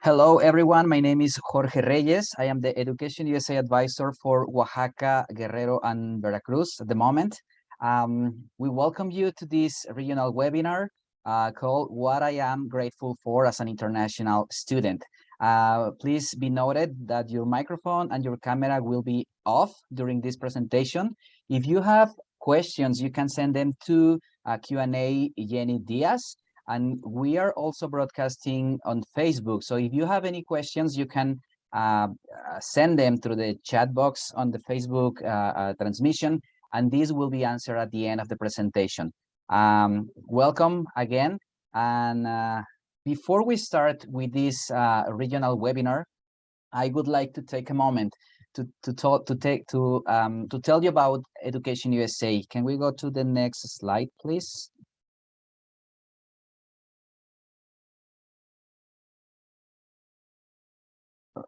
Hello, everyone. My name is Jorge Reyes. I am the Education USA advisor for Oaxaca, Guerrero, and Veracruz at the moment. We welcome you to this regional webinar called What I Am Grateful For as an International Student. Please be noted that your microphone and your camera will be off during this presentation. If you have questions, you can send them to Q&A Jenny Diaz. And we are also broadcasting on Facebook. So if you have any questions, you can send them through the chat box on the Facebook transmission, and these will be answered at the end of the presentation. Welcome again. And before we start with this regional webinar, I would like to take a moment to tell you about Education USA. Can we go to the next slide, please?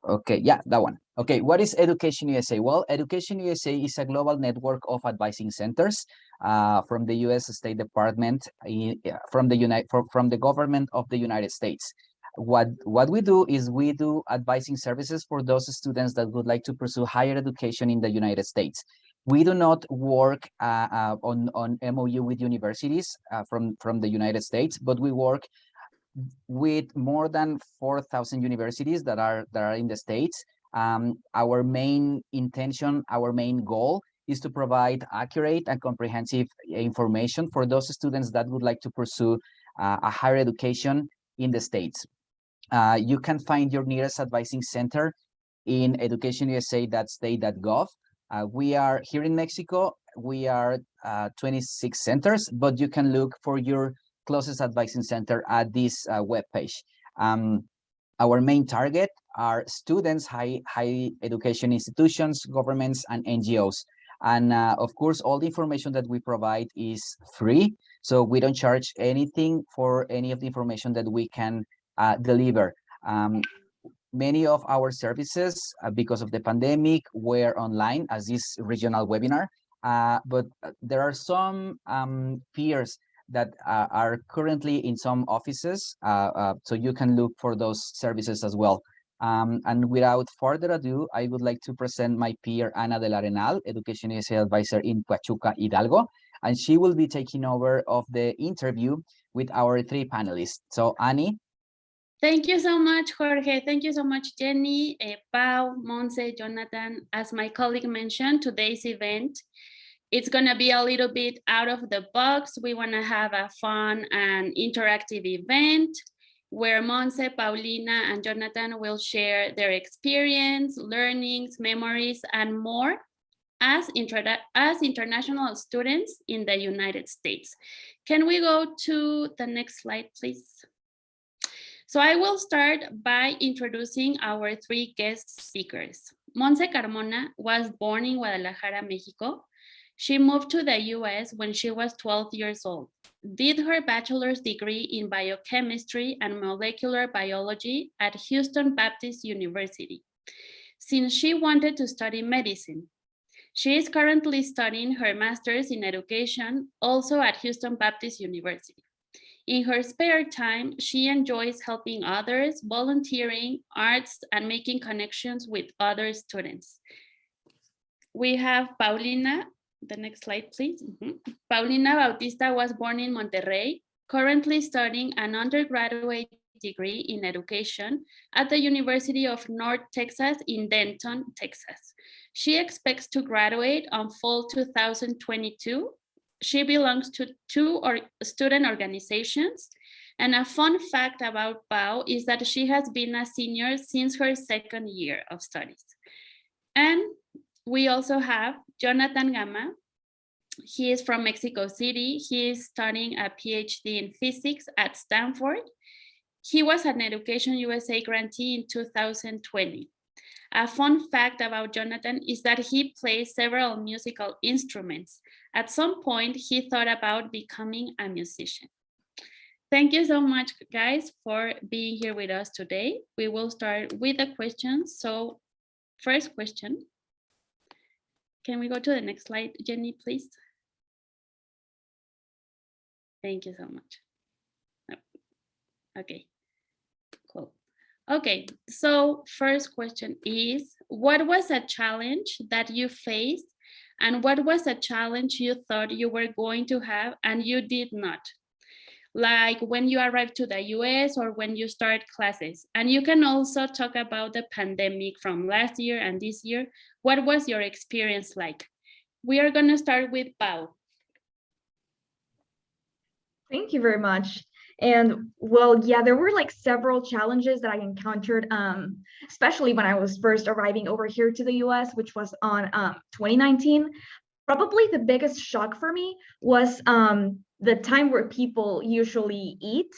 Okay, yeah, that one. Okay, what is Education USA? Well, Education USA is a global network of advising centers from the U.S. State Department, from the government of the United States. What we do is we do advising services for those students that would like to pursue higher education in the United States. We do not work on MOU with universities from the United States, but we work with more than 4,000 universities that are in the States. Our main intention, our main goal is to provide accurate and comprehensive information for those students that would like to pursue a higher education in the States. You can find your nearest advising center in educationusa.state.gov. We are here in Mexico. We are 26 centers, but you can look for your closest advising center at this webpage. Our main target are students, high education institutions, governments, and NGOs. And of course, all the information that we provide is free. So we don't charge anything for any of the information that we can deliver. Many of our services, because of the pandemic, were online as this regional webinar. But there are some peers that are currently in some offices, so you can look for those services as well. And without further ado, I would like to present my peer, Ana del Arenal, Education USA advisor in Pachuca, Hidalgo, and she will be taking over of the interview with our three panelists. So Annie. Thank you so much, Jorge. Thank you so much, Jenny, Pau, Monse, Jonathan. As my colleague mentioned, today's event, it's gonna be a little bit out of the box. We wanna have a fun and interactive event where Monse, Paulina, and Jonathan will share their experience, learnings, memories, and more as international students in the United States. Can we go to the next slide, please? So I will start by introducing our three guest speakers. Monse Carmona was born in Guadalajara, Mexico. She moved to the US when she was 12 years old, did her bachelor's degree in biochemistry and molecular biology at Houston Baptist University, since she wanted to study medicine. She is currently studying her master's in education, also at Houston Baptist University. In her spare time, she enjoys helping others, volunteering, arts, and making connections with other students. We have Paulina. The next slide, please. Paulina Bautista was born in Monterrey, currently studying an undergraduate degree in education at the University of North Texas in Denton, Texas. She expects to graduate on fall 2022. She belongs to two student organizations. And a fun fact about Pau is that she has been a senior since her second year of studies. And we also have Jonathan Gama. He is from Mexico City. He is studying a PhD in physics at Stanford. He was an Education USA grantee in 2020. A fun fact about Jonathan is that he plays several musical instruments. At some point, he thought about becoming a musician. Thank you so much, guys, for being here with us today. We will start with the questions. So, first question. Can we go to the next slide, Jenny, please? Thank you so much. Okay, cool. Okay, so first question is, what was a challenge that you faced and what was a challenge you thought you were going to have and you did not? Like when you arrived to the US or when you start classes. And you can also talk about the pandemic from last year and this year. What was your experience like? We are gonna start with Pau. Thank you very much. And well, yeah, there were like several challenges that I encountered, especially when I was first arriving over here to the US, which was on 2019. Probably the biggest shock for me was the time where people usually eat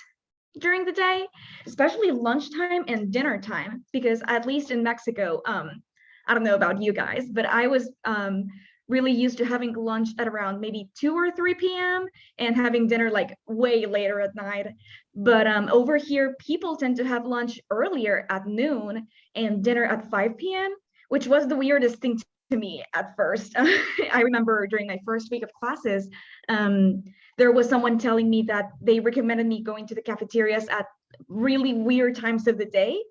during the day, especially lunchtime and dinner time, because at least in Mexico, I don't know about you guys, but I was really used to having lunch at around maybe 2 or 3 p.m. and having dinner like way later at night. But over here, people tend to have lunch earlier at noon and dinner at 5 p.m., which was the weirdest thing to me at first. I remember during my first week of classes, there was someone telling me that they recommended me going to the cafeterias at really weird times of the day.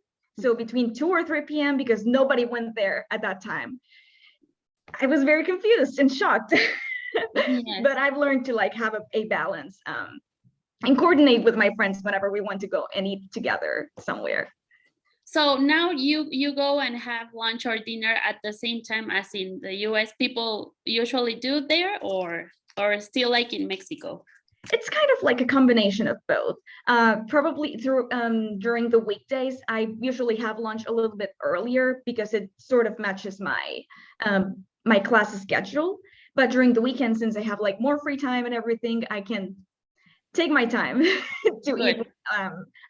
So between 2 or 3 p.m. because nobody went there at that time. I was very confused and shocked. Yes. But I've learned to like have a balance and coordinate with my friends whenever we want to go and eat together somewhere. So now you go and have lunch or dinner at the same time as in the US people usually do there, or still like in Mexico? It's kind of like a combination of both. Probably through during the weekdays, I usually have lunch a little bit earlier because it sort of matches my my class schedule. But during the weekend, since I have like more free time and everything, I can take my time to Good. eat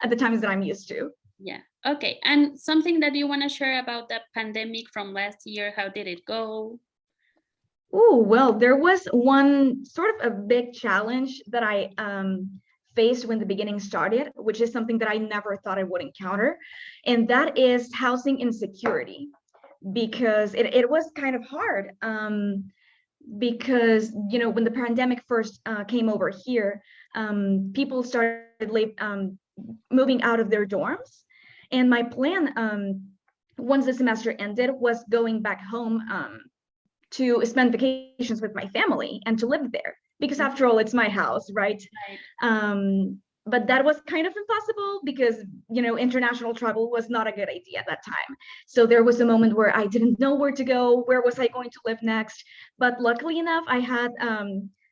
at the times that I'm used to. Yeah. Okay. And something that you want to share about the pandemic from last year? How did it go? Oh, well, there was one sort of a big challenge that I faced when the beginning started, which is something that I never thought I would encounter. And that is housing insecurity, because it was kind of hard. Because, you know, when the pandemic first came over here, people started moving out of their dorms. And my plan, once the semester ended, was going back home to spend vacations with my family and to live there, because after all, it's my house, right? But that was kind of impossible because, you know, international travel was not a good idea at that time. So there was a moment where I didn't know where to go, where was I going to live next? But luckily enough, I had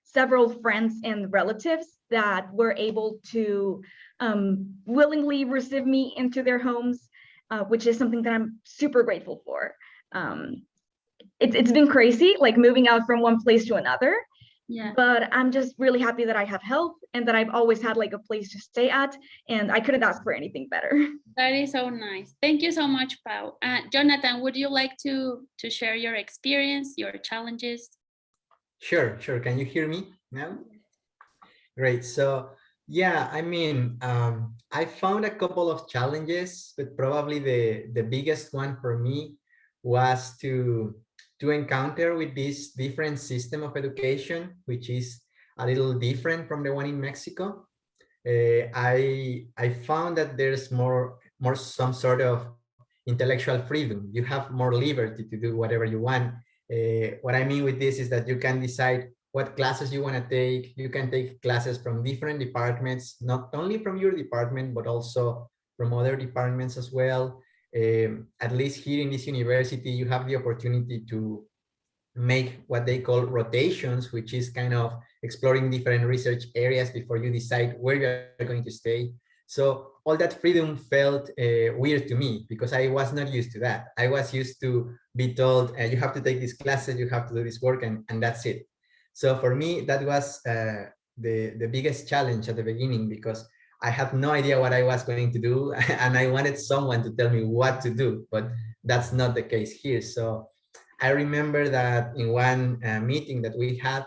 several friends and relatives that were able to willingly receive me into their homes, which is something that I'm super grateful for. It's been crazy, like moving out from one place to another. Yeah. But I'm just really happy that I have help and that I've always had like a place to stay at, and I couldn't ask for anything better. That is so nice. Thank you so much, Pau. Jonathan, would you like to share your experience, your challenges? Sure. Can you hear me now? Great. So yeah, I mean, I found a couple of challenges, but probably the biggest one for me was to encounter with this different system of education, which is a little different from the one in Mexico. I found that there's more some sort of intellectual freedom. You have more liberty to do whatever you want. What I mean with this is that you can decide what classes you want to take. You can take classes from different departments, not only from your department, but also from other departments as well. At least here in this university, you have the opportunity to make what they call rotations, which is kind of exploring different research areas before you decide where you're going to stay. So all that freedom felt weird to me because I was not used to that. I was used to be told, you have to take these classes, you have to do this work, and that's it. So for me, that was the biggest challenge at the beginning because I had no idea what I was going to do and I wanted someone to tell me what to do, but that's not the case here. So I remember that in one meeting that we had,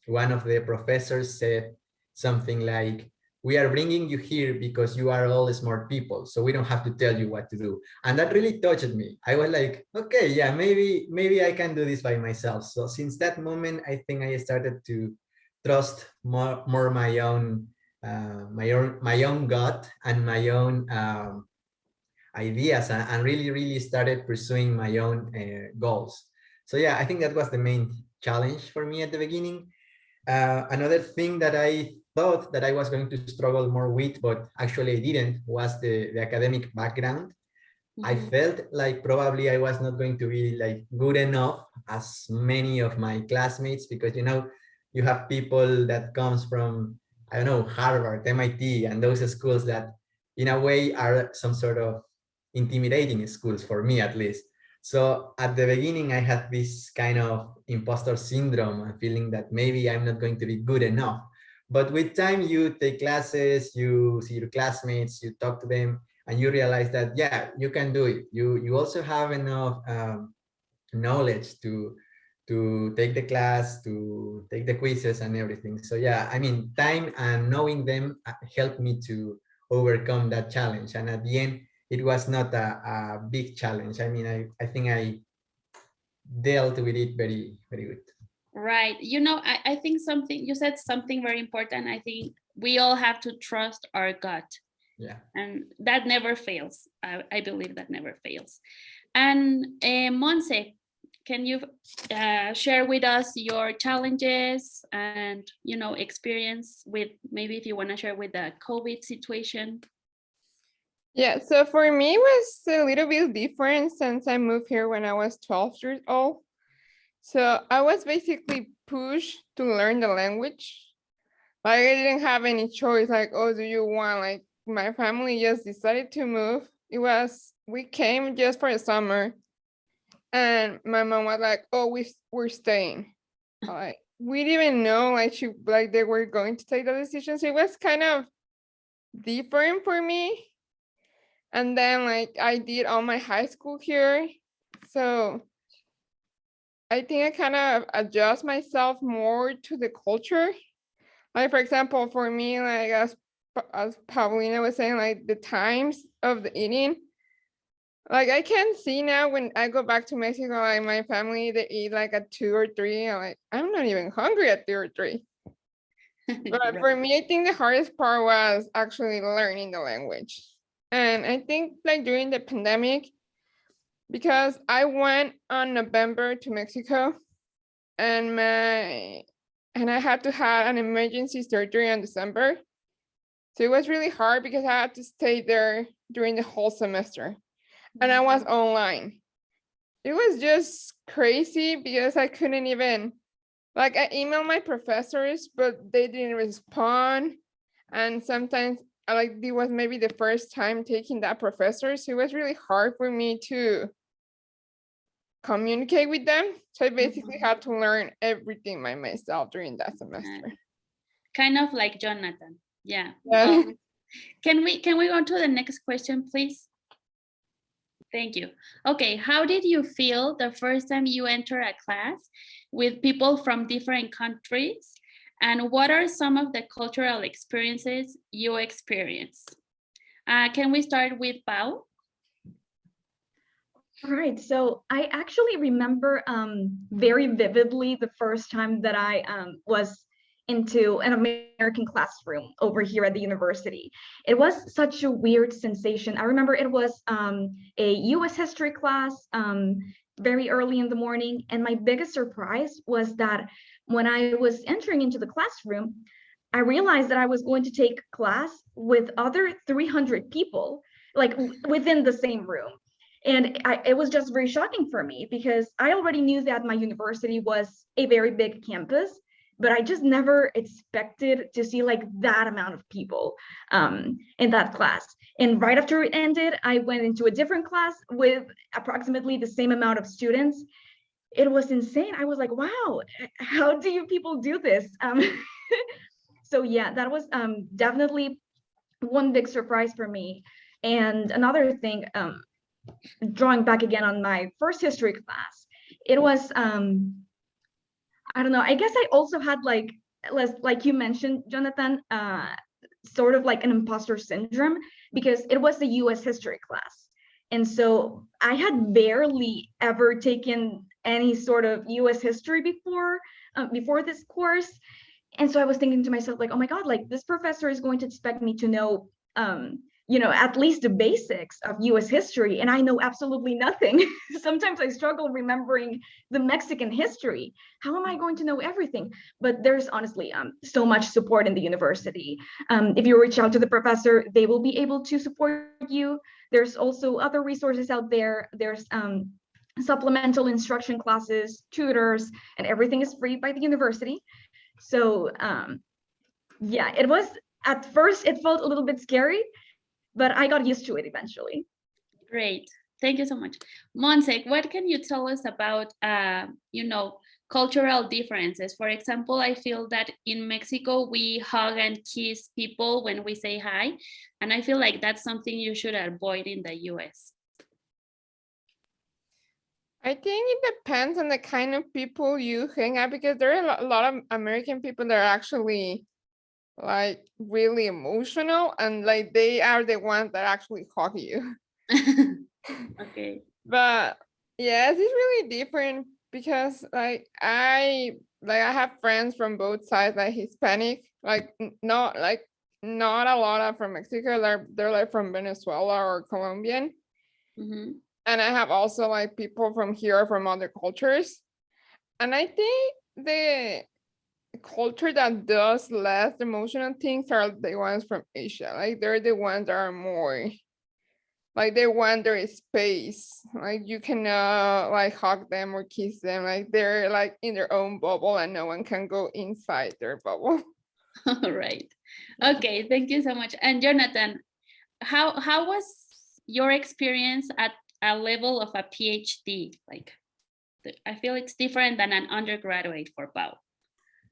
one of the professors said something like, we are bringing you here because you are all smart people, so we don't have to tell you what to do. And that really touched me. I was like, okay, yeah, maybe I can do this by myself. So since that moment, I think I started to trust more my own gut and my own ideas and really started pursuing my own goals. So yeah, I think that was the main challenge for me at the beginning. Another thing that I thought that I was going to struggle more with, but actually I didn't, was the academic background. I Mhm. felt like probably I was not going to be like good enough as many of my classmates, because you know, you have people that comes from, I don't know, Harvard, MIT, and those schools that in a way are some sort of intimidating schools for me at least. So at the beginning, I had this kind of imposter syndrome and feeling that maybe I'm not going to be good enough. But with time, you take classes, you see your classmates, you talk to them, and you realize that, yeah, you can do it. You also have enough knowledge to take the class, to take the quizzes and everything. So yeah, I mean, time and knowing them helped me to overcome that challenge. And at the end, it was not a big challenge. I mean, I think I dealt with it very good. Right. You know, I think something you said something very important. I think we all have to trust our gut, Yeah. and that never fails. I believe that never fails. And Monse, can you share with us your challenges and, you know, experience with, maybe if you want to share with the COVID situation? Yeah, so for me, it was a little bit different since I moved here when I was 12 years old. So I was basically pushed to learn the language. Like I didn't have any choice, like, oh, do you want, like my family just decided to move. We came just for the summer. And my mom was like, oh, we're staying. Like we didn't even know like they were going to take the decision. So it was kind of different for me. And then like I did all my high school here. So I think I kind of adjust myself more to the culture. Like for example, for me, like as Paulina was saying, like the times of the eating, like I can see now when I go back to Mexico, like my family, they eat like at 2 or 3. I'm not even hungry at 2 or 3. But for me, I think the hardest part was actually learning the language. And I think like during the pandemic, because I went on November to Mexico and I had to have an emergency surgery in December. So it was really hard because I had to stay there during the whole semester and I was online. It was just crazy because I couldn't even, like I emailed my professors, but they didn't respond. And sometimes like it was maybe the first time taking that professor. So it was really hard for me to communicate with them. So I basically had to learn everything by myself during that semester. Kind of like Jonathan. Yeah. Yeah. Can we go to the next question, please? Thank you. Okay, how did you feel the first time you enter a class with people from different countries? And what are some of the cultural experiences you experienced? Can we start with Pau? Right. So I actually remember very vividly the first time that I was into an American classroom over here at the university. It was such a weird sensation. I remember it was a US history class very early in the morning. And my biggest surprise was that when I was entering into the classroom, I realized that I was going to take class with other 300 people, like within the same room. And it was just very shocking for me because I already knew that my university was a very big campus, but I just never expected to see like that amount of people in that class. And right after it ended, I went into a different class with approximately the same amount of students. It was insane. I was like, wow, how do you people do this? So yeah, that was definitely one big surprise for me. And another thing, drawing back again on my first history class, it was I don't know, I guess I also had like you mentioned, Jonathan, sort of like an imposter syndrome because it was the US history class. And so I had barely ever taken any sort of US history before this course. And so I was thinking to myself, like, oh my God, like this professor is going to expect me to know at least the basics of US history, and I know absolutely nothing. Sometimes I struggle remembering the Mexican history. How am I going to know everything? But there's honestly so much support in the university. If you reach out to the professor, they will be able to support you. There's also other resources out there. There's supplemental instruction classes, tutors, and everything is free by the university. So yeah, it was, at first it felt a little bit scary, but I got used to it eventually. Great. Thank you so much. Monse, what can you tell us about, cultural differences? For example, I feel that in Mexico, we hug and kiss people when we say hi. And I feel like that's something you should avoid in the US. I think it depends on the kind of people you hang out, because there are a lot of American people that are actually like really emotional, and like they are the ones that actually hug you. Okay. But yes, it's really different because I have friends from both sides, like Hispanic, not a lot are from Mexico, they're like from Venezuela or Colombian. Mhm. And I have also like people from here from other cultures. And I think the culture that does less emotional things are the ones from Asia. Like they're the ones that are more like they want their space. Like you cannot like hug them or kiss them. Like they're like in their own bubble and no one can go inside their bubble. All right. Okay, thank you so much. And Jonathan, how was your experience at a level of a PhD? Like, I feel it's different than an undergraduate for Pau.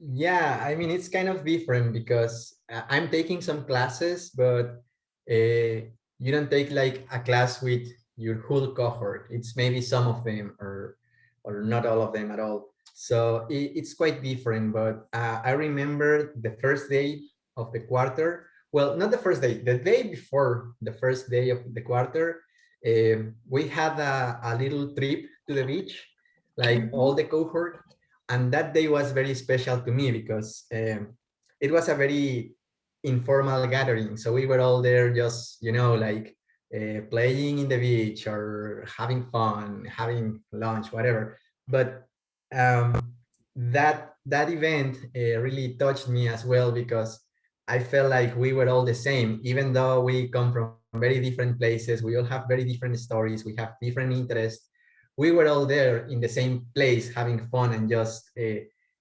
Yeah, I mean, it's kind of different because I'm taking some classes, but you don't take like a class with your whole cohort. It's maybe some of them or not all of them at all. So it's quite different, but I remember the first day of the quarter. Well, not the first day, the day before the first day of the quarter, we had a little trip to the beach, like all the cohort. And that day was very special to me because it was a very informal gathering. So we were all there just, like playing in the beach or having fun, having lunch, whatever. But that event really touched me as well because I felt like we were all the same, even though we come from very different places. We all have very different stories. We have different interests. We were all there in the same place having fun and just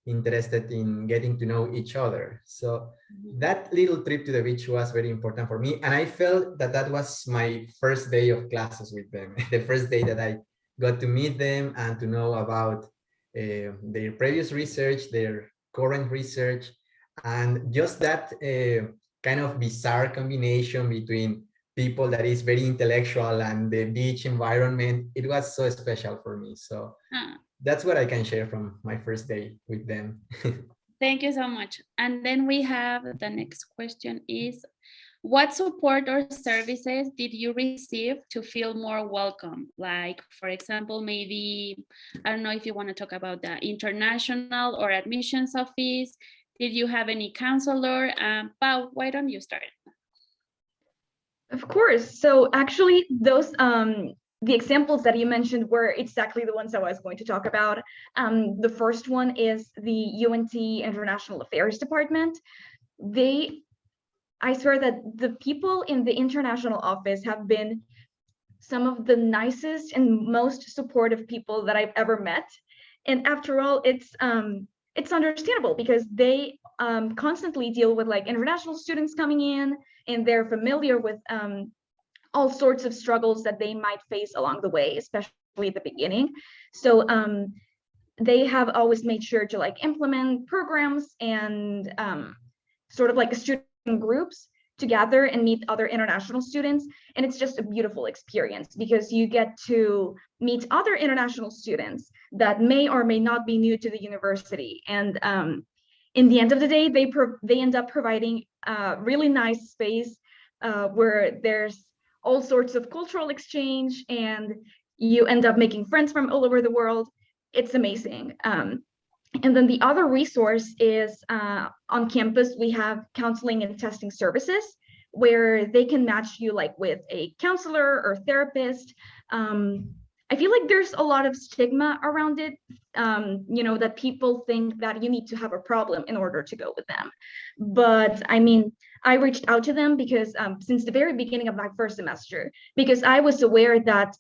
interested in getting to know each other. So that little trip to the beach was very important for me. And I felt that that was my first day of classes with them, the first day that I got to meet them and to know about their previous research, their current research, and just that kind of bizarre combination between people that is very intellectual and the beach environment. It was so special for me. So that's what I can share from my first day with them. Thank you so much. And then we have the next question is, what support or services did you receive to feel more welcome? Like, for example, maybe, I don't know if you want to talk about the international or admissions office. Did you have any counselor? Pau, why don't you start? Of course. So actually those the examples that you mentioned were exactly the ones I was going to talk about. The first one is the UNT International Affairs Department. I swear that the people in the international office have been some of the nicest and most supportive people that I've ever met. And after all, it's understandable because they constantly deal with like international students coming in, and they're familiar with all sorts of struggles that they might face along the way, especially at the beginning. So they have always made sure to like implement programs and sort of like student groups to gather and meet other international students. And it's just a beautiful experience because you get to meet other international students that may or may not be new to the university. And in the end of the day, they end up providing a really nice space where there's all sorts of cultural exchange and you end up making friends from all over the world. It's amazing. And then the other resource is on campus, we have counseling and testing services, where they can match you like with a counselor or therapist. I feel like there's a lot of stigma around it, that people think that you need to have a problem in order to go with them. But I mean, I reached out to them because since the very beginning of my first semester, because I was aware that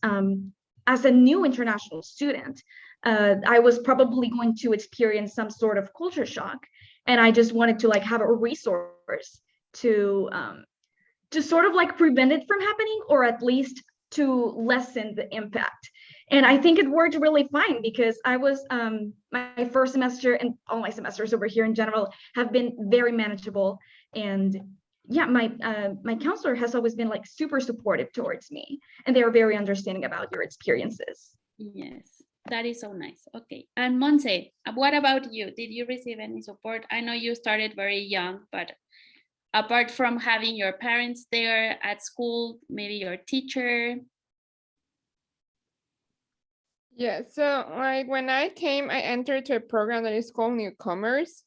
as a new international student, I was probably going to experience some sort of culture shock. And I just wanted to like have a resource to sort of like prevent it from happening, or at least to lessen the impact. And I think it worked really fine because I was my first semester, and all my semesters over here in general have been very manageable. And yeah, my counselor has always been like super supportive towards me, and they are very understanding about your experiences. Yes, that is so nice. Okay, and Monse, what about you? Did you receive any support? I know you started very young, but apart from having your parents there at school, maybe your teacher. Yeah, so like when I came, I entered to a program that is called Newcomers,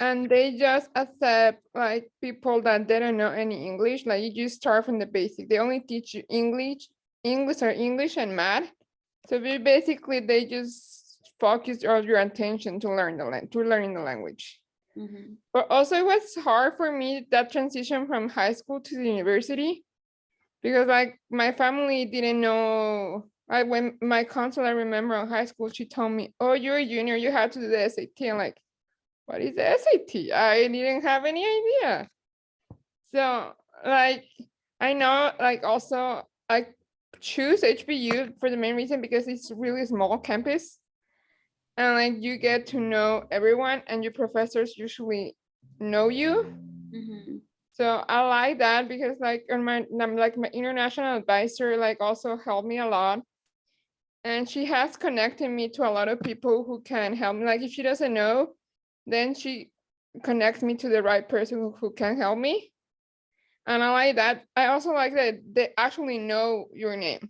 and they just accept like people that they don't know any English. Like you just start from the basic. They only teach you English and math. So they just focus all your attention to learning the language. Mhm. But also it was hard for me, that transition from high school to the university, because like my family didn't know. When my counselor, I remember in high school, she told me, "Oh, you're a junior, you have to do the SAT." I'm like, "What is the SAT?" I didn't have any idea. So like, I know like also I choose HBU for the main reason because it's really small campus. And like you get to know everyone, and your professors usually know you. Mhm. So I like that because like my international advisor like also helped me a lot. And she has connected me to a lot of people who can help me. Like if she doesn't know, then she connects me to the right person who can help me. And I like that. I also like that they actually know your name.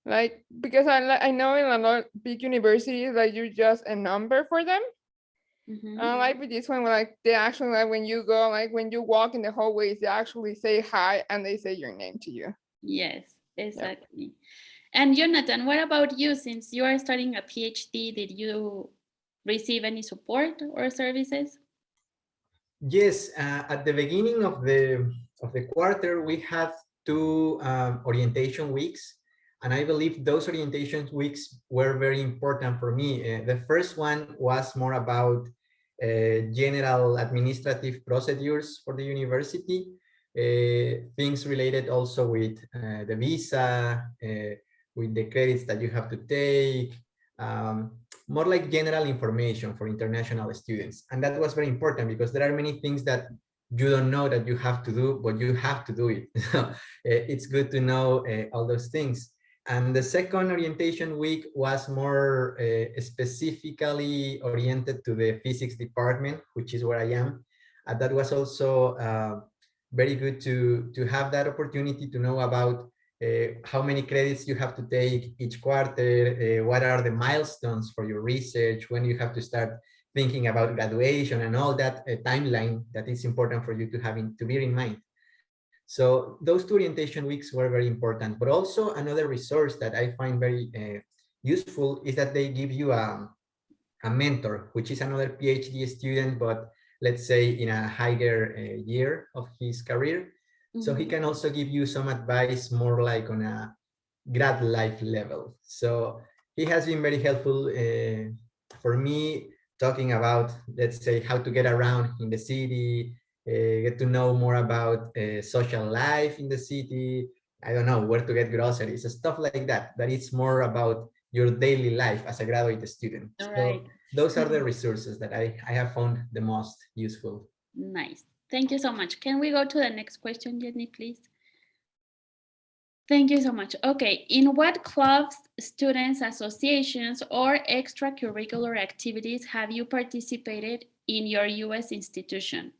Like because I know in a lot of big universities, like you're just a number for them. Mhm. Like with this one, like they actually like when you go, like when you walk in the hallways, they actually say hi and they say your name to you. Yes, exactly. And Jonathan, what about you? Since you are starting a PhD, did you receive any support or services? Yes, at the beginning of the quarter, we had two orientation weeks, and I believe those orientation weeks were very important for me. The first one was more about general administrative procedures for the university, things related also with the visa, with the credits that you have to take. More like general information for international students. And that was very important because there are many things that you don't know that you have to do, but you have to do it. It's good to know all those things. And the second orientation week was more specifically oriented to the physics department, which is where I am. That was also very good to have that opportunity to know about how many credits you have to take each quarter, what are the milestones for your research, when you have to start thinking about graduation and all that timeline that is important for you to bear in mind. So those two orientation weeks were very important, but also another resource that I find very useful is that they give you a mentor, which is another PhD student, but let's say in a higher year of his career. So he can also give you some advice more like on a grad life level. So he has been very helpful for me, talking about, let's say, how to get around in the city, get to know more about social life in the city. I don't know, where to get groceries, stuff like that. That it's more about your daily life as a graduate student. Right. So those are the resources that I have found the most useful. Nice. Thank you so much. Can we go to the next question, Jenny, please? Thank you so much. Okay, in what clubs, students, associations, or extracurricular activities have you participated in your US institution?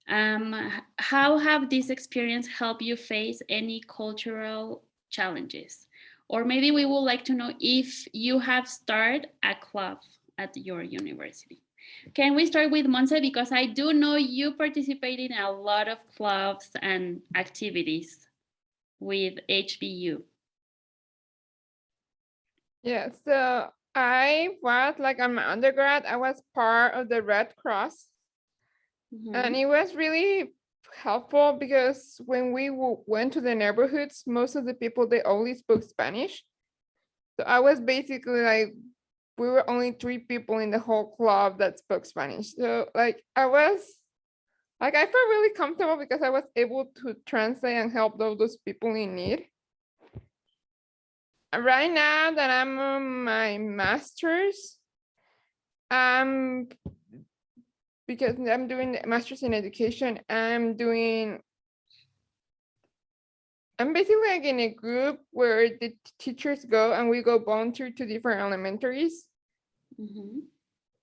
How have this experience helped you face any cultural challenges? Or maybe we would like to know if you have started a club at your university. Can we start with Monse? Because I do know you participate in a lot of clubs and activities with HBU. Yeah, so I was like on my undergrad, I was part of the Red Cross, Mhm. and it was really helpful because when we went to the neighborhoods, most of the people, they only spoke Spanish. So I was basically like, we were only 3 people in the whole club that spoke Spanish. So like I felt really comfortable because I was able to translate and help those people in need. Right now that I'm on my master's, because I'm doing the master's in education, I'm basically like in a group where the teachers go and we go volunteer to different elementaries. Mhm.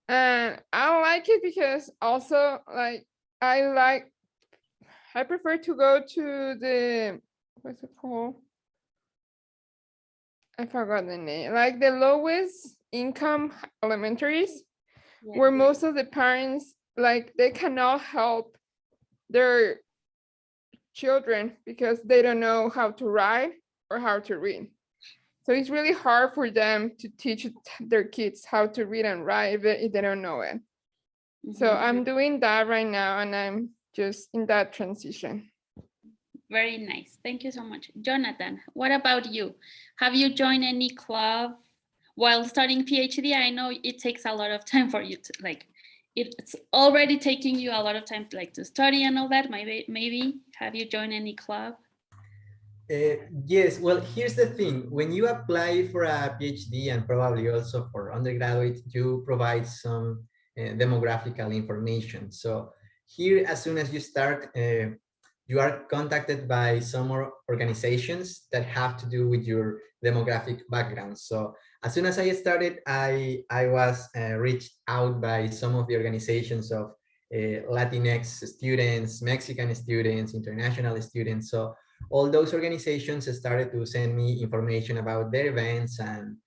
And I like it because also like I prefer to go to the, what's it called? I forgot the name, like the lowest income elementaries, Yeah. where most of the parents, like they cannot help their children because they don't know how to write or how to read. So it's really hard for them to teach their kids how to read and write if they don't know it. So Mhm. I'm doing that right now, and I'm just in that transition. Very nice. Thank you so much. Jonathan, what about you? Have you joined any club while studying PhD? I know it takes a lot of time for you to like, it's already taking you a lot of time to study and all that. Maybe have you joined any club? Yes, well, here's the thing. When you apply for a PhD and probably also for undergraduate, you provide some demographical information. So here, as soon as you start, you are contacted by some organizations that have to do with your demographic background. So as soon as I started, I was reached out by some of the organizations of Latinx students, Mexican students, international students. So all those organizations started to send me information about their events and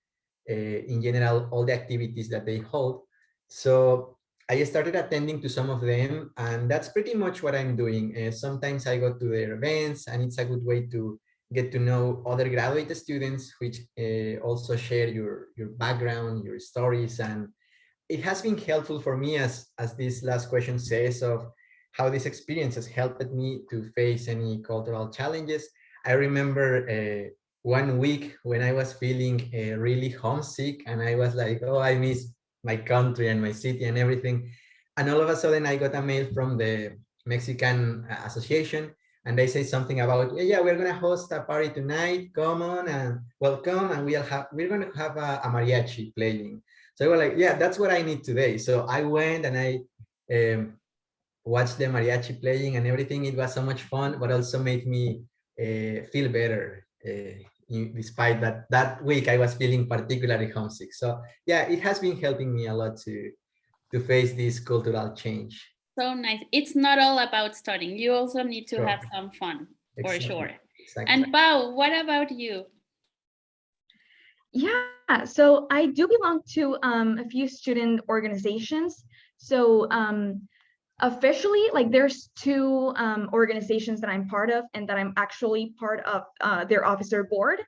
in general, all the activities that they hold. So I started attending to some of them, and that's pretty much what I'm doing. Sometimes I go to their events, and it's a good way to get to know other graduate students, which also share your background, your stories, and it has been helpful for me, as this last question says, of how this experience has helped me to face any cultural challenges. I remember 1 week when I was feeling really homesick, and I was like, oh, I miss my country and my city and everything. And all of a sudden I got a mail from the Mexican Association, and they say something about, yeah, we're gonna host a party tonight, come on and welcome, and we're gonna have a mariachi playing. So I was like, yeah, that's what I need today. So I went and I watched the mariachi playing and everything. It was so much fun, but also made me feel better. Despite that week, I was feeling particularly homesick. So yeah, it has been helping me a lot to face this cultural change. So nice. It's not all about studying. You also need to have some fun, for Exactly. sure. Exactly. And Pau, what about you? Yeah, so I do belong to a few student organizations. So officially, like there's 2 organizations that I'm part of and that I'm actually part of their officer board.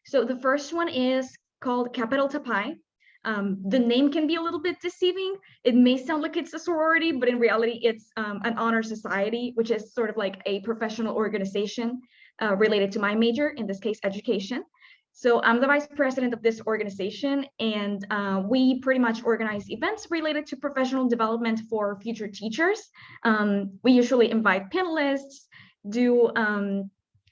So the first one is called Capital Tapai. The name can be a little bit deceiving. It may sound like it's a sorority, but in reality, it's an honor society, which is sort of like a professional organization related to my major, in this case, education. So I'm the vice president of this organization, and we pretty much organize events related to professional development for future teachers. We usually invite panelists, do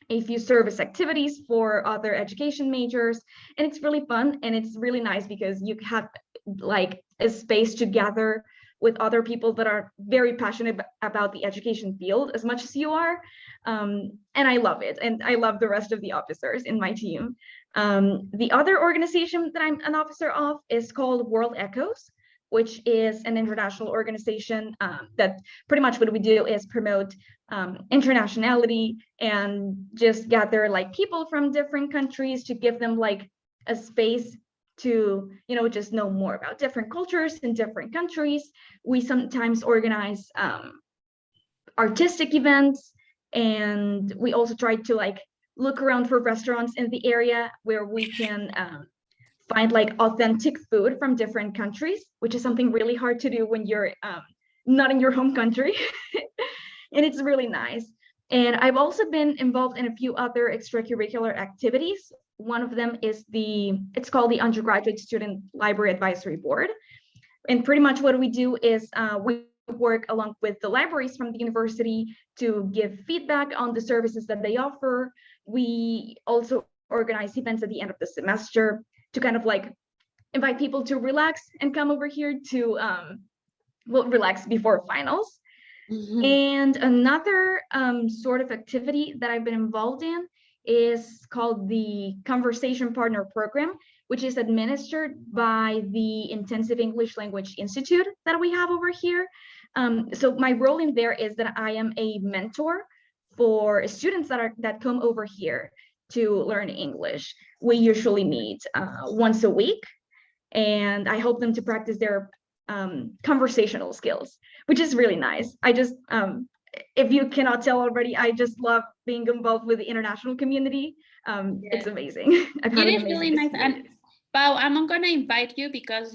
a few service activities for other education majors, and it's really fun, and it's really nice because you have like a space to gather with other people that are very passionate about the education field as much as you are. And I love it, and I love the rest of the officers in my team. The other organization that I'm an officer of is called World Echoes, which is an international organization that pretty much what we do is promote internationality and just gather like people from different countries to give them like a space to, just know more about different cultures in different countries. We sometimes organize artistic events, and we also try to like look around for restaurants in the area where we can find like authentic food from different countries, which is something really hard to do when you're not in your home country. And it's really nice. And I've also been involved in a few other extracurricular activities. One of them is it's called the Undergraduate Student Library Advisory Board. And pretty much what we do is we work along with the libraries from the university to give feedback on the services that they offer. We also organize events at the end of the semester to kind of like invite people to relax and come over here to relax before finals. And another sort of activity that I've been involved in is called the Conversation Partner Program, which is administered by the Intensive English Language Institute that we have over here. So my role in there is that I am a mentor for students that come over here to learn English. We usually meet once a week, and I help them to practice their conversational skills, which is really nice. I just, if you cannot tell already, I just love being involved with the international community. It's amazing. I've had It an is really amazing nice. And experience. Pau, I'm gonna invite you because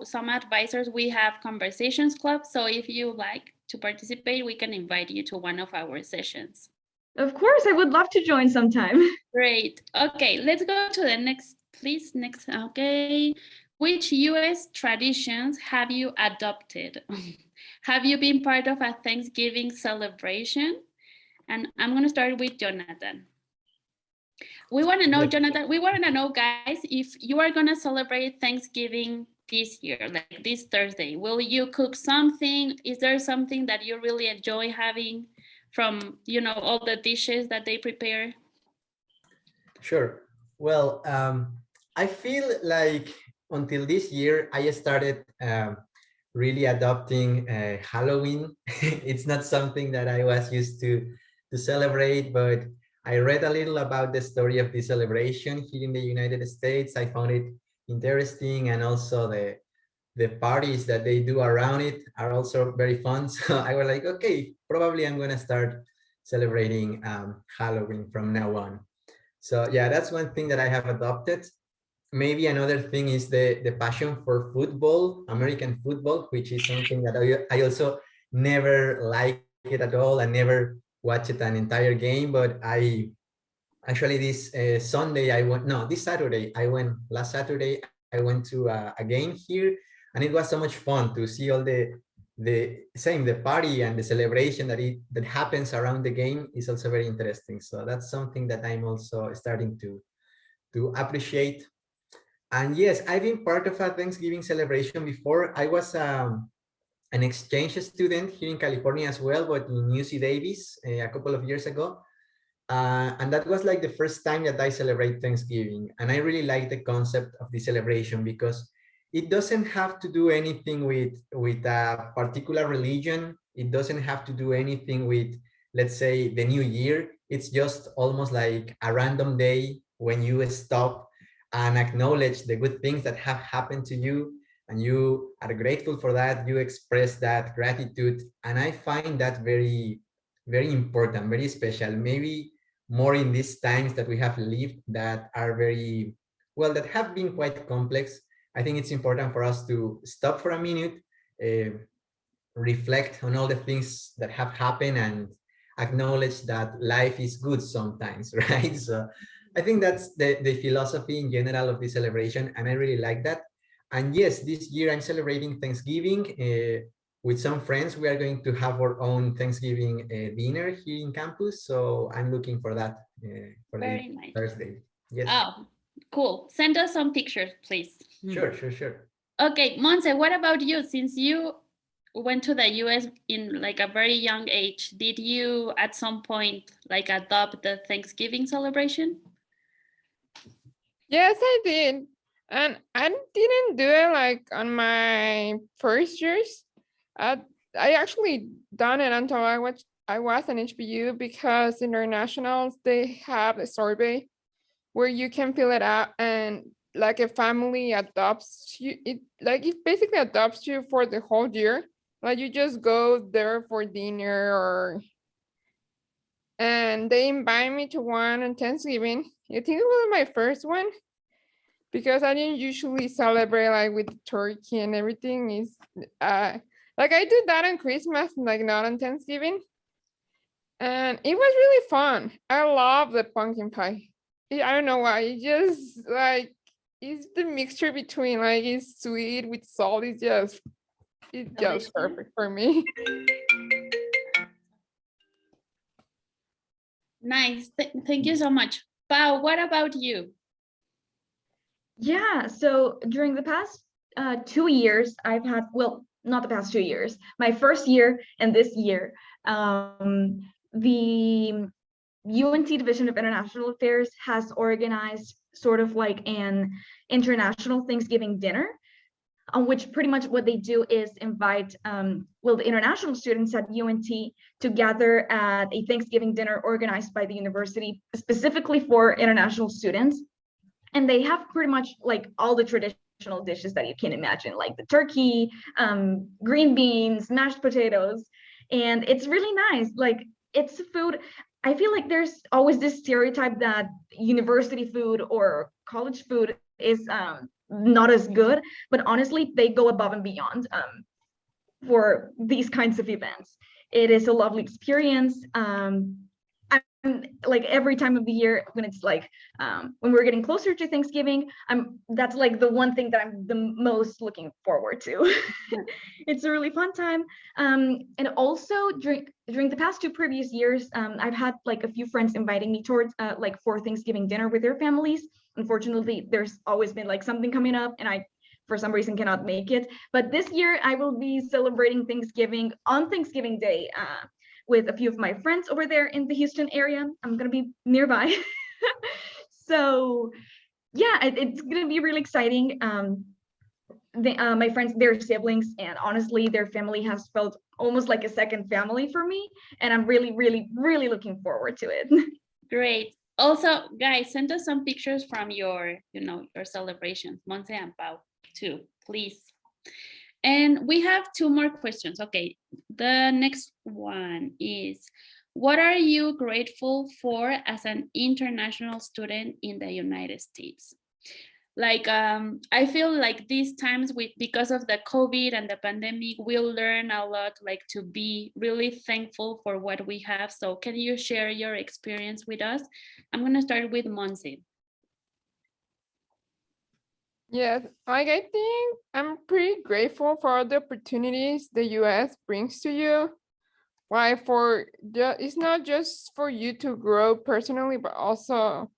some advisors, we have conversations club. So if you like to participate, we can invite you to one of our sessions. Of course, I would love to join sometime. Great. Okay, let's go to the next, please. Next, okay. Which US traditions have you adopted? Have you been part of a Thanksgiving celebration? And I'm gonna start with Jonathan. We wanna know, Jonathan, we wanna know, guys, if you are gonna celebrate Thanksgiving this year, like this Thursday, will you cook something? Is there something that you really enjoy having from, all the dishes that they prepare? Sure. Well, I feel like until this year, I started really adopting Halloween. It's not something that I was used to celebrate, but I read a little about the story of the celebration here in the United States. I found it interesting, and also the parties that they do around it are also very fun. So I was like, okay, probably I'm gonna start celebrating Halloween from now on. So yeah, that's one thing that I have adopted. Maybe another thing is the passion for football, American football, which is something that I also never liked it at all. I never watched an entire game, but I actually this Sunday this Saturday, last Saturday, I went to a game here, and it was so much fun to see all the party and the celebration that happens around the game is also very interesting. So that's something that I'm also starting to appreciate. And yes, I've been part of a Thanksgiving celebration before. I was an exchange student here in California as well, but in UC Davis a couple of years ago. And that was like the first time that I celebrate Thanksgiving. And I really like the concept of the celebration because it doesn't have to do anything with a particular religion. It doesn't have to do anything with, let's say, the new year. It's just almost like a random day when you stop and acknowledge the good things that have happened to you, and you are grateful for that. You express that gratitude. And I find that very, very important, very special, maybe more in these times that we have lived that are that have been quite complex. I think it's important for us to stop for a minute, reflect on all the things that have happened, and acknowledge that life is good sometimes, right? So I think that's the philosophy in general of the celebration, and I really like that. And yes, this year I'm celebrating Thanksgiving with some friends. We are going to have our own Thanksgiving dinner here in campus, so I'm looking for that for Very the nice. Thursday. Yes. Oh, cool. Send us some pictures, please. Sure. Okay, Monse, what about you? Since you went to the US in like a very young age, did you at some point like adopt the Thanksgiving celebration? Yes, I did. And I didn't do it like on my first years. I actually done it until I was an HBU, because internationals, they have a survey where you can fill it out and like a family adopts you, it basically adopts you for the whole year. Like you just go there for dinner and they invite me to one on Thanksgiving. I think it was my first one because I didn't usually celebrate like with turkey and everything. Is like I do that on Christmas, like not on Thanksgiving. And it was really fun. I love the pumpkin pie. I don't know why. It just like it's the mixture between like it's sweet with salt. It's just Delicious. perfect for me. Nice. Thank you so much. Pau, what about you? Yeah, so during the past 2 years, I've had, well, not the past 2 years, my first year and this year, the UNT Division of International Affairs has organized sort of like an international Thanksgiving dinner, on which pretty much what they do is invite, well, the international students at UNT to gather at a Thanksgiving dinner organized by the university specifically for international students. And they have pretty much like all the traditional dishes that you can imagine, like the turkey, green beans, mashed potatoes. And it's really nice. Like it's food. I feel like there's always this stereotype that university food or college food is not as good, but honestly, they go above and beyond for these kinds of events. It is a lovely experience. Like every time of the year when it's like when we're getting closer to Thanksgiving, that's like the one thing that I'm the most looking forward to. It's a really fun time. And also during the past 2 previous years, I've had like a few friends inviting me towards like for Thanksgiving dinner with their families. Unfortunately, there's always been like something coming up and I for some reason cannot make it. But this year I will be celebrating Thanksgiving on Thanksgiving Day with a few of my friends over there in the Houston area. I'm gonna be nearby. So yeah, it's gonna be really exciting. My friends, their siblings, and honestly, their family has felt almost like a second family for me. And I'm really, really, really looking forward to it. Great. Also, guys, send us some pictures from your, your celebrations, Monse and Pau, too, please. And we have 2 more questions. Okay, the next one is, what are you grateful for as an international student in the United States? Like, I feel like these times because of the COVID and the pandemic, we'll learn a lot, like to be really thankful for what we have. So can you share your experience with us? I'm gonna start with Monse. Yes, like I think I'm pretty grateful for all the opportunities the US brings to you. Why it's not just for you to grow personally, but also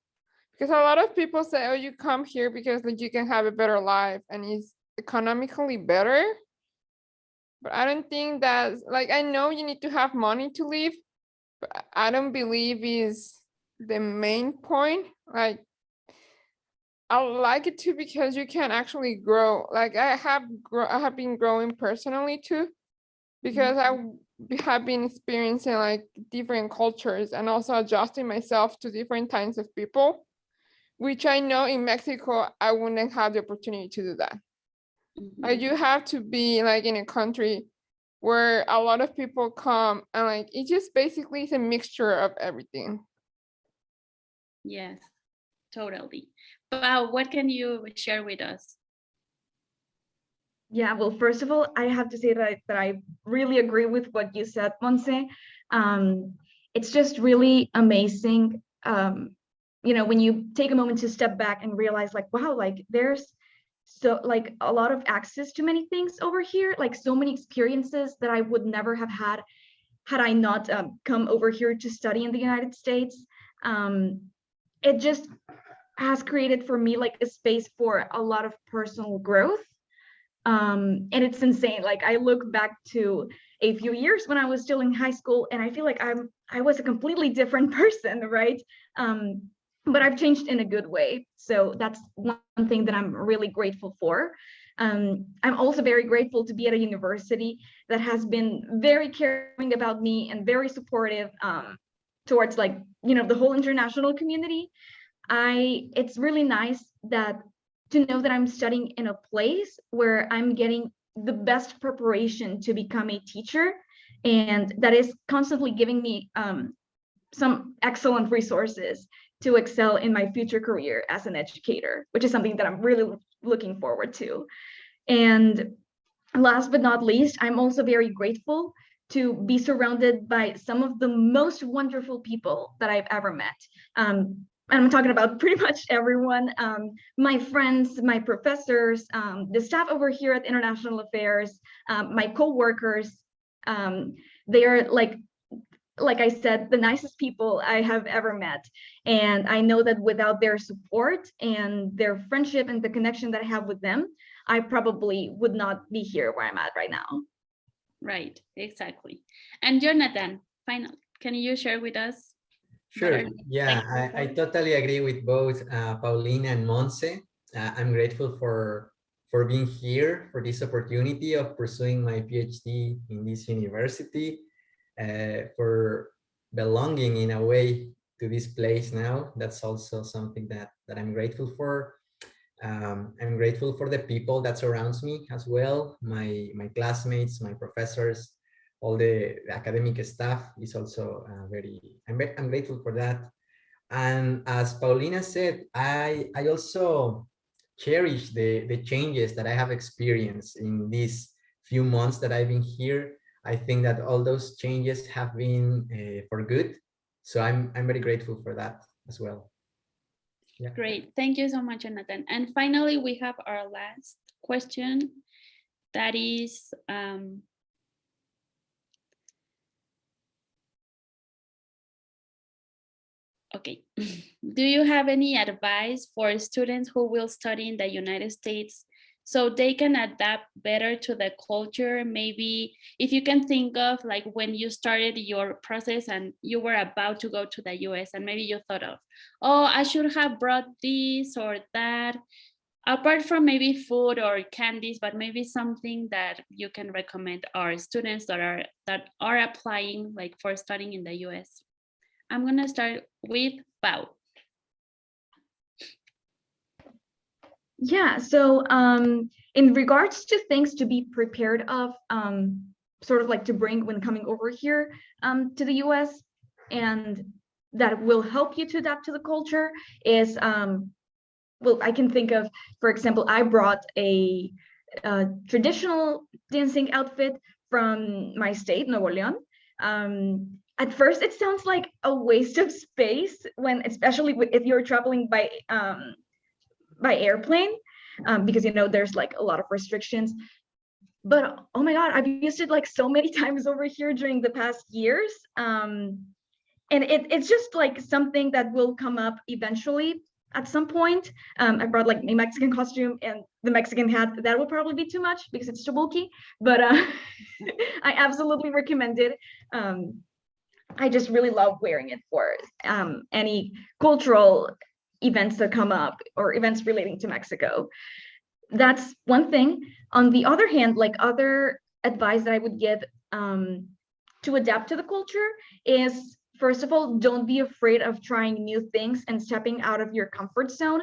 because a lot of people say, oh, you come here because like you can have a better life and it's economically better. But I don't think that, like, I know you need to have money to live, but I don't believe is the main point. Like, I like it too because you can actually grow. Like I have been growing personally too, because I have been experiencing like different cultures and also adjusting myself to different kinds of people, which I know in Mexico, I wouldn't have the opportunity to do that. Like you have to be like in a country where a lot of people come and like, it just basically is a mixture of everything. Yes, totally. But what can you share with us? Yeah, well, first of all, I have to say that I really agree with what you said, Monse. It's just really amazing, when you take a moment to step back and realize like, wow, like there's so like a lot of access to many things over here, like so many experiences that I would never have had I not come over here to study in the United States. It just has created for me like a space for a lot of personal growth. And it's insane. Like I look back to a few years when I was still in high school and I feel like I was a completely different person, right? But I've changed in a good way. So that's one thing that I'm really grateful for. I'm also very grateful to be at a university that has been very caring about me and very supportive towards like, the whole international community. It's really nice that to know that I'm studying in a place where I'm getting the best preparation to become a teacher, and that is constantly giving me some excellent resources to excel in my future career as an educator, which is something that I'm really looking forward to. And last but not least, I'm also very grateful to be surrounded by some of the most wonderful people that I've ever met. And I'm talking about pretty much everyone, my friends, my professors, the staff over here at International Affairs, my co-workers. They are like I said, the nicest people I have ever met. And I know that without their support and their friendship and the connection that I have with them, I probably would not be here where I'm at right now. Right, exactly. And Jonathan, finally, can you share with us? Sure. Yeah, I totally agree with both Paulina and Monse. I'm grateful for being here, for this opportunity of pursuing my PhD in this university, for belonging in a way to this place now. That's also something that I'm grateful for. I'm grateful for the people that surrounds me as well. My classmates, my professors, all the academic staff is also I'm grateful for that. And as Paulina said, I also cherish the changes that I have experienced in these few months that I've been here. I think that all those changes have been for good. So I'm very grateful for that as well. Yeah. Great. Thank you so much, Jonathan. And finally, we have our last question. That is, okay. Do you have any advice for students who will study in the United States so they can adapt better to the culture? Maybe if you can think of like when you started your process and you were about to go to the US and maybe you thought of, oh, I should have brought this or that, apart from maybe food or candies, but maybe something that you can recommend our students that are applying like for studying in the US. I'm gonna start with Pau. Yeah, so in regards to things to be prepared of, sort of like to bring when coming over here to the US, and that will help you to adapt to the culture is, well, I can think of, for example, I brought a traditional dancing outfit from my state, Nuevo León. At first, it sounds like a waste of space when, especially if you're traveling by airplane, because you know there's like a lot of restrictions. But oh my God, I've used it like so many times over here during the past years, and it's just like something that will come up eventually at some point. I brought like a Mexican costume and the Mexican hat. That would probably be too much because it's too bulky, but I absolutely recommend it. I just really love wearing it for any cultural events that come up or events relating to Mexico. That's one thing. On the other hand, like other advice that I would give to adapt to the culture is, first of all, don't be afraid of trying new things and stepping out of your comfort zone.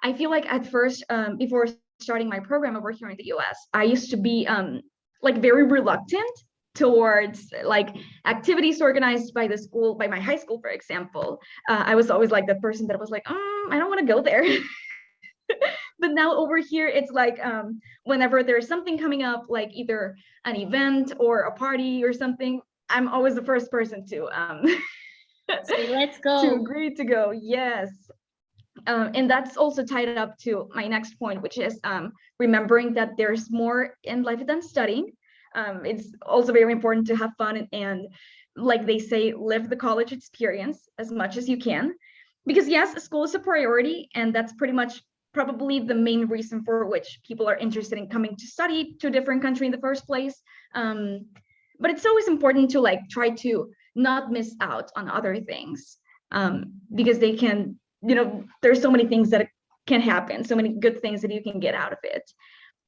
I feel like at first, before starting my program over here in the US, I used to be like very reluctant towards like activities organized by the school, by my high school, for example. I was always like the person that was like, I don't want to go there. But now over here, it's like whenever there's something coming up, like either an event or a party or something, I'm always the first person to so let's go. to agree to go. Yes. And that's also tied up to my next point, which is remembering that there's more in life than studying. It's also very important to have fun and like they say, live the college experience as much as you can. Because yes, school is a priority, and that's pretty much probably the main reason for which people are interested in coming to study to a different country in the first place. But it's always important to like try to not miss out on other things, because they can, you know, there's so many things that can happen, so many good things that you can get out of it.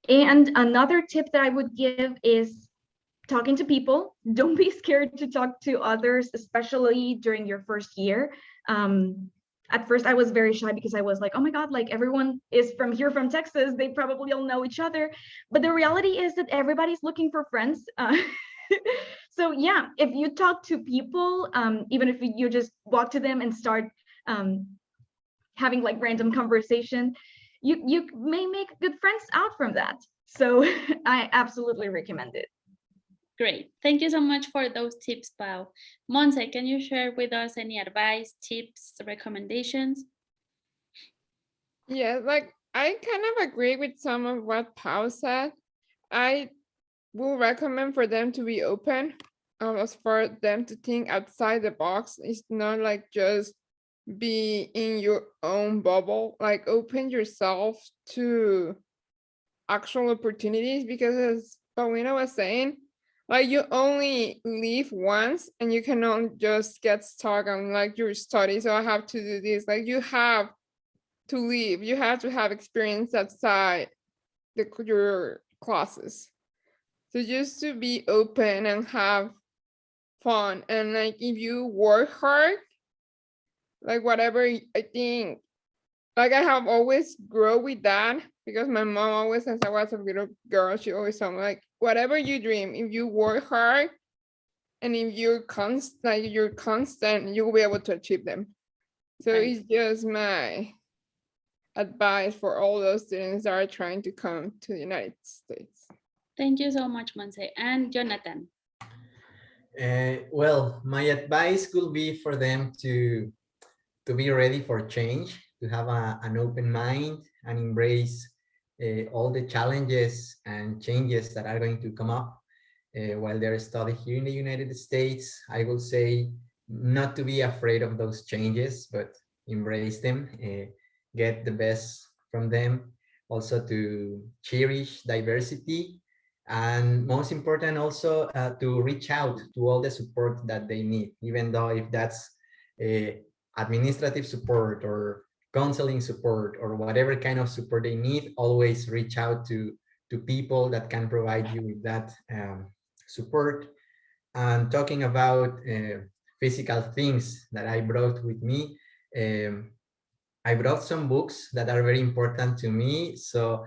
And another tip that I would give is talking to people. Don't be scared to talk to others, especially during your first year. at first I was very shy because I was like, oh my God, like everyone is from here, from Texas. They probably all know each other. But the reality is that everybody's looking for friends. So yeah, if you talk to people, even if you just walk to them and start having like random conversation, you may make good friends out from that. So I absolutely recommend it. Great. Thank you so much for those tips, Pau. Monse, can you share with us any advice, tips, recommendations? Yeah, like I kind of agree with some of what Pau said. I will recommend for them to be open, as for them to think outside the box. It's not like just be in your own bubble, like open yourself to actual opportunities, because as Paulina was saying, like you only live once and you cannot just get stuck on like your studies. So I have to do this. Like you have to leave. You have to have experience outside your classes. So just to be open and have fun. And like if you work hard, like whatever, I think, like I have always grow with that, because my mom always, since I was a little girl, she always told me like, whatever you dream, if you work hard and if you're constant, you will be able to achieve them. So Right. it's just my advice for all those students that are trying to come to the United States. Thank you so much, Monse. And Jonathan. Well, my advice would be for them to be ready for change, to have an open mind and embrace all the challenges and changes that are going to come up while they're studying here in the United States. I will say not to be afraid of those changes, but embrace them, get the best from them. Also to cherish diversity, and most important also to reach out to all the support that they need, even though if that's administrative support or counseling support or whatever kind of support they need, always reach out to people that can provide you with that support. And talking about physical things that I brought with me, I brought some books that are very important to me. So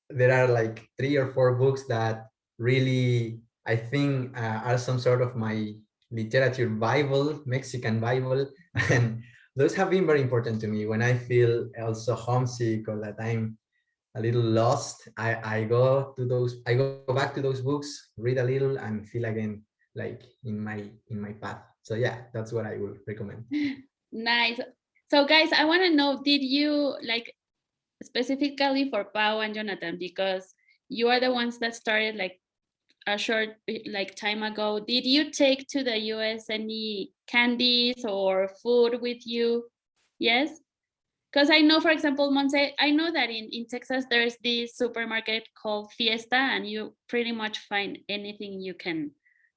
there are like 3 or 4 books that really, I think, are some sort of my literature Bible, Mexican Bible. And those have been very important to me when I feel also homesick or that I'm a little lost. I go back to those books, read a little, and feel again like in my path. So yeah, that's what I would recommend. Nice. So guys, I want to know, did you, like, specifically for Pau and Jonathan, because you are the ones that started like a short like time ago, did you take to the US any candies or food with you? Yes? Because I know, for example, Monse, I know that in Texas there's this supermarket called Fiesta, and you pretty much find anything you can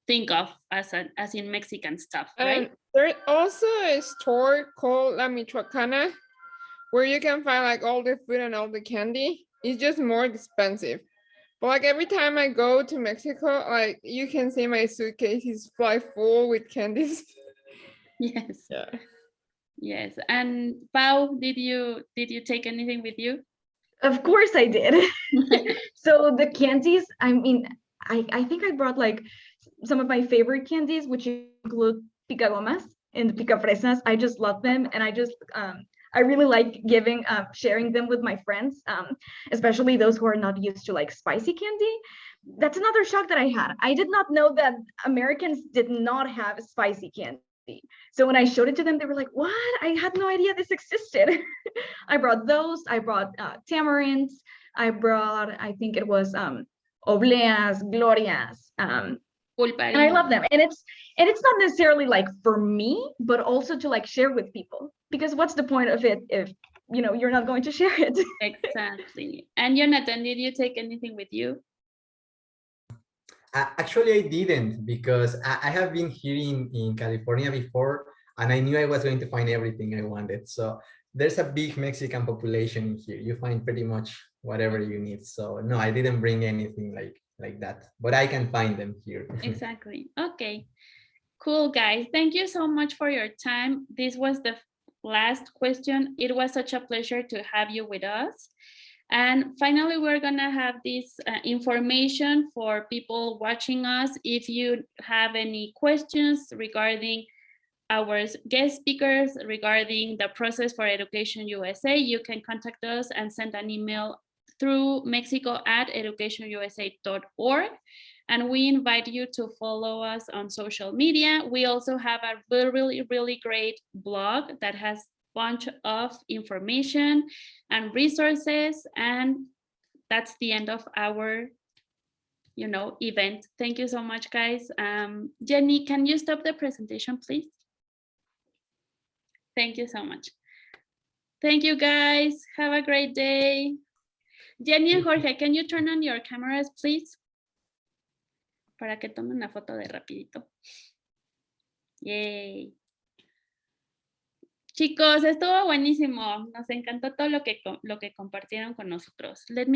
think of as in Mexican stuff, right? And there's also a store called La Michoacana, where you can find like all the food and all the candy. It's just more expensive. But like every time I go to Mexico, like you can see my suitcase is like full with candies. Yes. Yeah. Yes. And Pau, did you take anything with you? Of course I did. So the candies, I mean, I think I brought like some of my favorite candies, which include picagomas and picafresas. I just love them, and I really like sharing them with my friends, especially those who are not used to like spicy candy. That's another shock that I had. I did not know that Americans did not have spicy candy. So when I showed it to them, they were like, "What? I had no idea this existed." I brought those. I brought tamarinds. I brought, I think it was obleas, glorias. And I love them. And it's not necessarily like for me, but also to like share with people, because what's the point of it if you're not going to share it? Exactly. And Jonathan, did you take anything with you? Actually, I didn't, because I have been here in California before, and I knew I was going to find everything I wanted. So there's a big Mexican population in here. You find pretty much whatever you need. So no, I didn't bring anything like that, but I can find them here. Exactly. Okay. Cool, guys. Thank you so much for your time. This was the last question. It was such a pleasure to have you with us. And finally, we're gonna have this information for people watching us. If you have any questions regarding our guest speakers, regarding the process for Education USA, you can contact us and send an email through mexico@educationusa.org. And we invite you to follow us on social media. We also have a really great blog that has a bunch of information and resources. And that's the end of our event. Thank you so much, guys. Jenny, can you stop the presentation, please? Thank you so much. Thank you, guys. Have a great day. Jenny and Jorge, can you turn on your cameras, please? Para que tomen una foto de rapidito. Yay. Chicos, estuvo buenísimo. Nos encantó todo lo que compartieron con nosotros. Let me